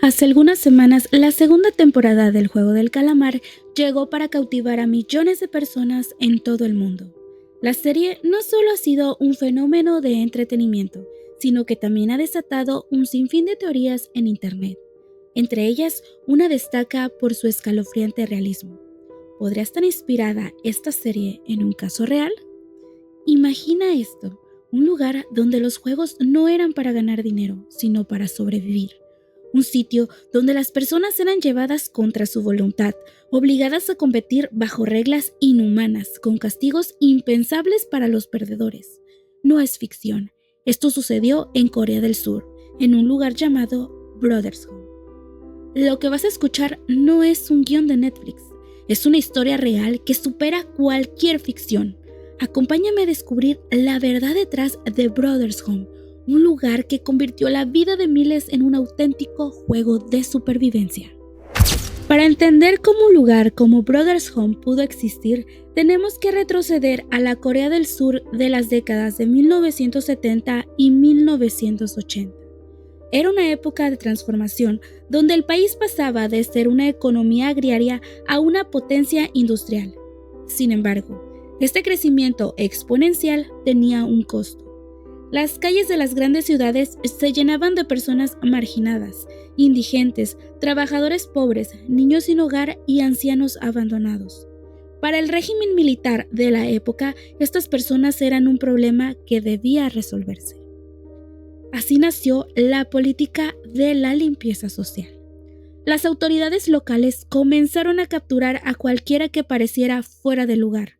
Hace algunas semanas, la segunda temporada del Juego del Calamar llegó para cautivar a millones de personas en todo el mundo. La serie no solo ha sido un fenómeno de entretenimiento, sino que también ha desatado un sinfín de teorías en Internet. Entre ellas, una destaca por su escalofriante realismo. ¿Podría estar inspirada esta serie en un caso real? Imagina esto, un lugar donde los juegos no eran para ganar dinero, sino para sobrevivir. Un sitio donde las personas eran llevadas contra su voluntad, obligadas a competir bajo reglas inhumanas, con castigos impensables para los perdedores. No es ficción. Esto sucedió en Corea del Sur, en un lugar llamado Brothers Home. Lo que vas a escuchar no es un guión de Netflix, es una historia real que supera cualquier ficción. Acompáñame a descubrir la verdad detrás de Brothers Home, un lugar que convirtió la vida de miles en un auténtico juego de supervivencia. Para entender cómo un lugar como Brothers Home pudo existir, tenemos que retroceder a la Corea del Sur de las décadas de 1970 y 1980. Era una época de transformación donde el país pasaba de ser una economía agraria a una potencia industrial. Sin embargo, este crecimiento exponencial tenía un costo. Las calles de las grandes ciudades se llenaban de personas marginadas, indigentes, trabajadores pobres, niños sin hogar y ancianos abandonados. Para el régimen militar de la época, estas personas eran un problema que debía resolverse. Así nació la política de la limpieza social. Las autoridades locales comenzaron a capturar a cualquiera que pareciera fuera de lugar.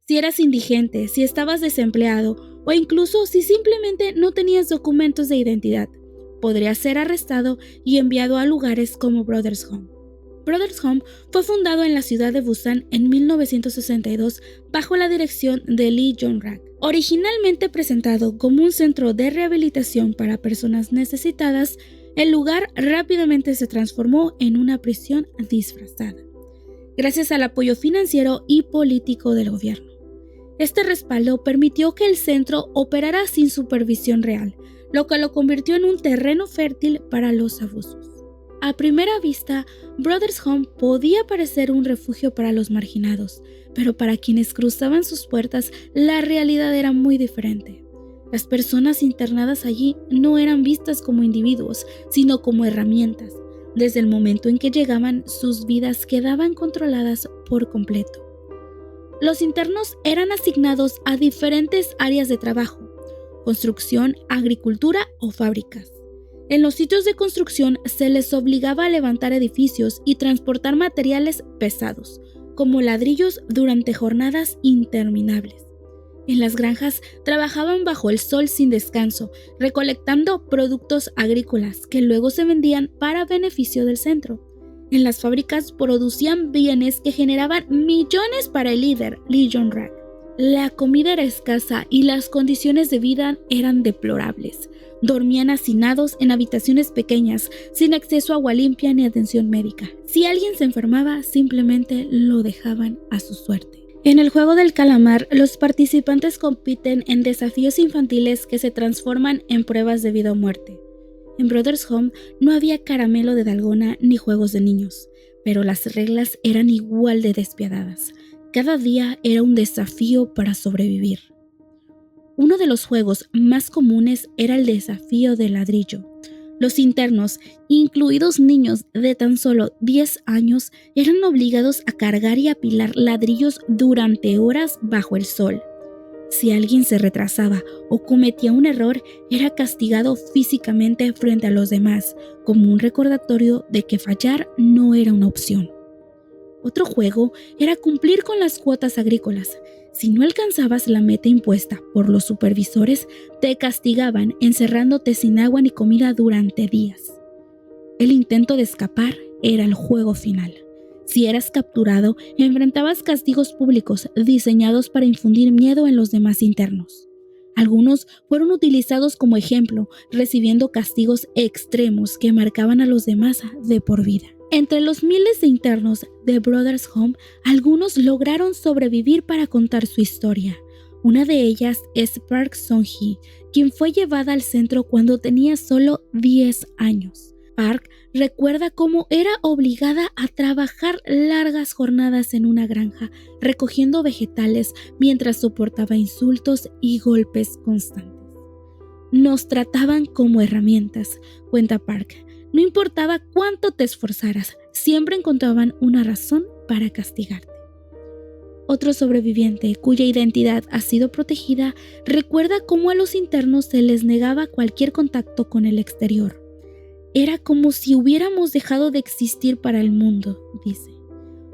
Si eras indigente, si estabas desempleado o incluso si simplemente no tenías documentos de identidad, podrías ser arrestado y enviado a lugares como Brothers Home. Brothers Home fue fundado en la ciudad de Busan en 1962 bajo la dirección de Lee Jong-rak. Originalmente presentado como un centro de rehabilitación para personas necesitadas, el lugar rápidamente se transformó en una prisión disfrazada, gracias al apoyo financiero y político del gobierno. Este respaldo permitió que el centro operara sin supervisión real, lo que lo convirtió en un terreno fértil para los abusos. A primera vista, Brothers Home podía parecer un refugio para los marginados, pero para quienes cruzaban sus puertas, la realidad era muy diferente. Las personas internadas allí no eran vistas como individuos, sino como herramientas. Desde el momento en que llegaban, sus vidas quedaban controladas por completo. Los internos eran asignados a diferentes áreas de trabajo: construcción, agricultura o fábricas. En los sitios de construcción se les obligaba a levantar edificios y transportar materiales pesados, como ladrillos, durante jornadas interminables. En las granjas trabajaban bajo el sol sin descanso, recolectando productos agrícolas que luego se vendían para beneficio del centro. En las fábricas producían bienes que generaban millones para el líder, Lee Jong-rak. La comida era escasa y las condiciones de vida eran deplorables. Dormían hacinados en habitaciones pequeñas, sin acceso a agua limpia ni atención médica. Si alguien se enfermaba, simplemente lo dejaban a su suerte. En el Juego del Calamar, los participantes compiten en desafíos infantiles que se transforman en pruebas de vida o muerte. En Brothers Home no había caramelo de dalgona ni juegos de niños, pero las reglas eran igual de despiadadas. Cada día era un desafío para sobrevivir. Uno de los juegos más comunes era el desafío del ladrillo. Los internos, incluidos niños de tan solo 10 años, eran obligados a cargar y apilar ladrillos durante horas bajo el sol. Si alguien se retrasaba o cometía un error, era castigado físicamente frente a los demás, como un recordatorio de que fallar no era una opción. Otro juego era cumplir con las cuotas agrícolas. Si no alcanzabas la meta impuesta por los supervisores, te castigaban encerrándote sin agua ni comida durante días. El intento de escapar era el juego final. Si eras capturado, enfrentabas castigos públicos diseñados para infundir miedo en los demás internos. Algunos fueron utilizados como ejemplo, recibiendo castigos extremos que marcaban a los demás de por vida. Entre los miles de internos de Brothers Home, algunos lograron sobrevivir para contar su historia. Una de ellas es Park Sung-hee, quien fue llevada al centro cuando tenía solo 10 años. Park recuerda cómo era obligada a trabajar largas jornadas en una granja, recogiendo vegetales mientras soportaba insultos y golpes constantes. Nos trataban como herramientas, cuenta Park. No importaba cuánto te esforzaras, siempre encontraban una razón para castigarte. Otro sobreviviente, cuya identidad ha sido protegida, recuerda cómo a los internos se les negaba cualquier contacto con el exterior. Era como si hubiéramos dejado de existir para el mundo, dice.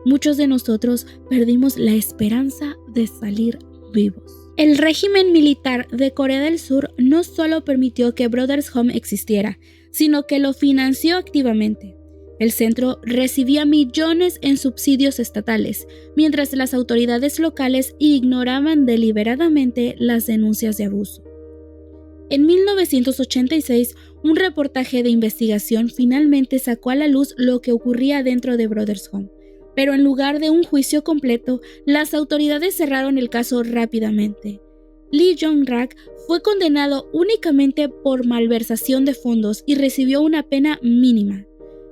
Muchos de nosotros perdimos la esperanza de salir vivos. El régimen militar de Corea del Sur no solo permitió que Brothers Home existiera, sino que lo financió activamente. El centro recibía millones en subsidios estatales, mientras las autoridades locales ignoraban deliberadamente las denuncias de abuso. En 1986, un reportaje de investigación finalmente sacó a la luz lo que ocurría dentro de Brothers Home, pero en lugar de un juicio completo, las autoridades cerraron el caso rápidamente. Lee Jong-rak fue condenado únicamente por malversación de fondos y recibió una pena mínima.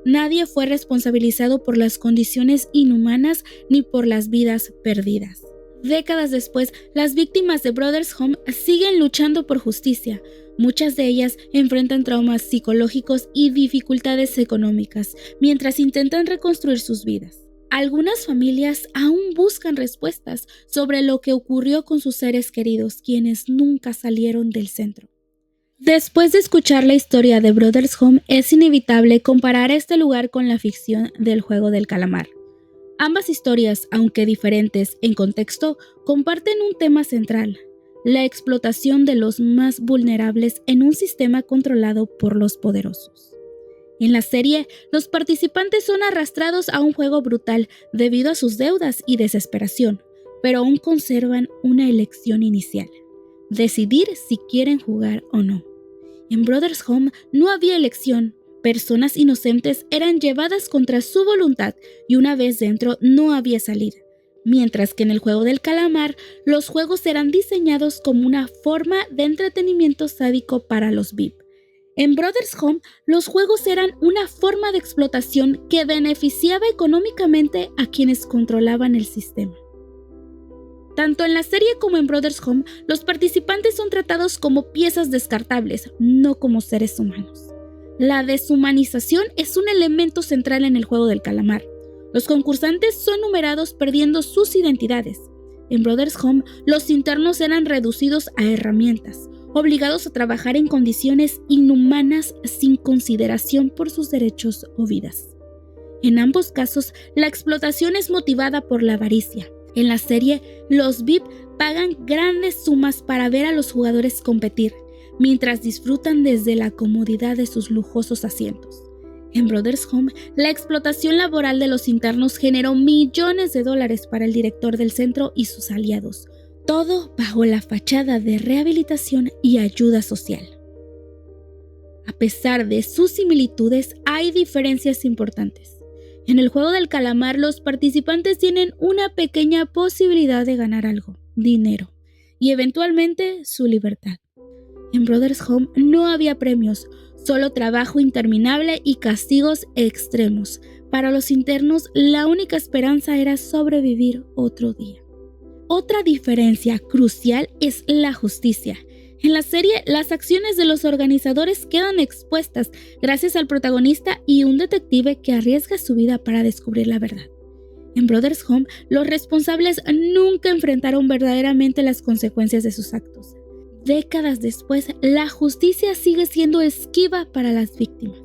Nadie fue responsabilizado por las condiciones inhumanas ni por las vidas perdidas. Décadas después, las víctimas de Brothers Home siguen luchando por justicia. Muchas de ellas enfrentan traumas psicológicos y dificultades económicas mientras intentan reconstruir sus vidas. Algunas familias aún buscan respuestas sobre lo que ocurrió con sus seres queridos, quienes nunca salieron del centro. Después de escuchar la historia de Brothers Home, es inevitable comparar este lugar con la ficción del Juego del Calamar. Ambas historias, aunque diferentes en contexto, comparten un tema central: la explotación de los más vulnerables en un sistema controlado por los poderosos. En la serie, los participantes son arrastrados a un juego brutal debido a sus deudas y desesperación, pero aún conservan una elección inicial: decidir si quieren jugar o no. En Brothers Home no había elección. Personas inocentes eran llevadas contra su voluntad y una vez dentro no había salida. Mientras que en el Juego del Calamar, los juegos eran diseñados como una forma de entretenimiento sádico para los VIP. En Brothers Home, los juegos eran una forma de explotación que beneficiaba económicamente a quienes controlaban el sistema. Tanto en la serie como en Brothers Home, los participantes son tratados como piezas descartables, no como seres humanos. La deshumanización es un elemento central en el Juego del Calamar. Los concursantes son numerados perdiendo sus identidades. En Brothers Home, los internos eran reducidos a herramientas, obligados a trabajar en condiciones inhumanas sin consideración por sus derechos o vidas. En ambos casos, la explotación es motivada por la avaricia. En la serie, los VIP pagan grandes sumas para ver a los jugadores competir, mientras disfrutan desde la comodidad de sus lujosos asientos. En Brothers Home, la explotación laboral de los internos generó millones de dólares para el director del centro y sus aliados, todo bajo la fachada de rehabilitación y ayuda social. A pesar de sus similitudes, hay diferencias importantes. En el Juego del Calamar, los participantes tienen una pequeña posibilidad de ganar algo: dinero, y eventualmente su libertad. En Brothers Home no había premios, solo trabajo interminable y castigos extremos. Para los internos, la única esperanza era sobrevivir otro día. Otra diferencia crucial es la justicia. En la serie, las acciones de los organizadores quedan expuestas gracias al protagonista y un detective que arriesga su vida para descubrir la verdad. En Brothers Home, los responsables nunca enfrentaron verdaderamente las consecuencias de sus actos. Décadas después, la justicia sigue siendo esquiva para las víctimas.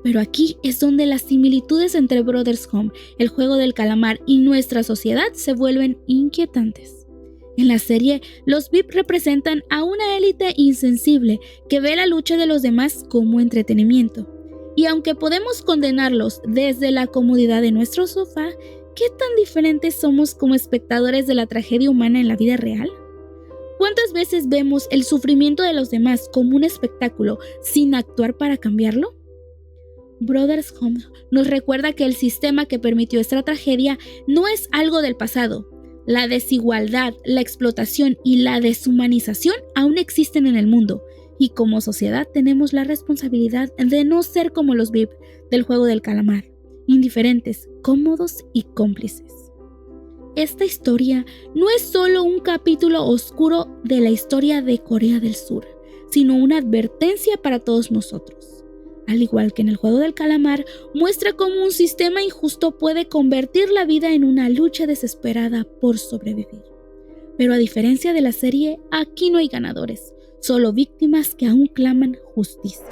Pero aquí es donde las similitudes entre Brothers Home, el Juego del Calamar y nuestra sociedad se vuelven inquietantes. En la serie, los VIP representan a una élite insensible que ve la lucha de los demás como entretenimiento. Y aunque podemos condenarlos desde la comodidad de nuestro sofá, ¿qué tan diferentes somos como espectadores de la tragedia humana en la vida real? ¿Cuántas veces vemos el sufrimiento de los demás como un espectáculo sin actuar para cambiarlo? Brothers Home nos recuerda que el sistema que permitió esta tragedia no es algo del pasado. La desigualdad, la explotación y la deshumanización aún existen en el mundo, y como sociedad tenemos la responsabilidad de no ser como los VIP del juego del calamar, indiferentes, cómodos y cómplices. Esta historia no es solo un capítulo oscuro de la historia de Corea del Sur, sino una advertencia para todos nosotros. Al igual que en el juego del calamar, muestra cómo un sistema injusto puede convertir la vida en una lucha desesperada por sobrevivir. Pero a diferencia de la serie, aquí no hay ganadores, solo víctimas que aún claman justicia.